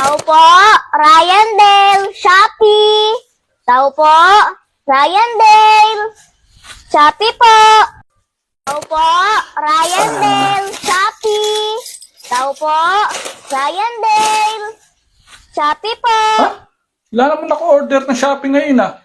Tao po, Ryan Dale, Shopee. Tao po, Ryan Dale, Shopee po. Tao po, Ryan Dale, Shopee. Tao po, Ryan Dale, Shopee po. Ha? Wala naman ako order ng shopping ngayon ah.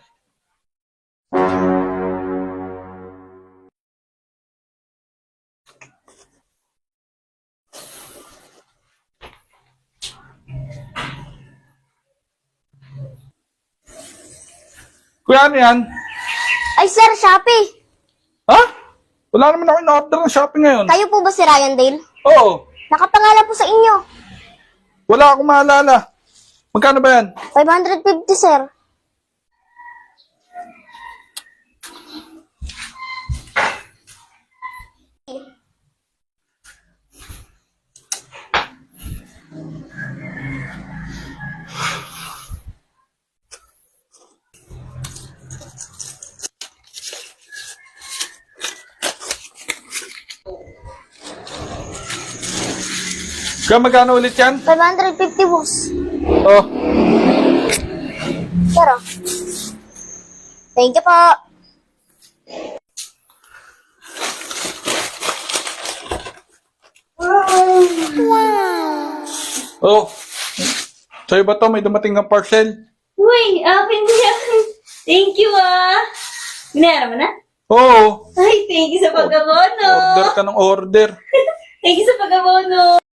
Kuya, ano yan? Ay sir, Shopee. Ha? Wala naman ako in-order ng shopping ngayon. Kayo po ba si Ryan Dale? Oo. Nakapangalan po sa inyo. Wala akong maalala. Magkano ba yan? 550 sir. Kuya, magkano ulit yan? 550 boss. Oh. Sir, oh. Thank you po. Oh. Sa'yo ba to? May dumating ng parcel? Uy, akin yan. Thank you, ah. Binayaran mo na? Oo. Ay, thank you sa pag-abono. Order ka ng order. Thank you sa pag-abono.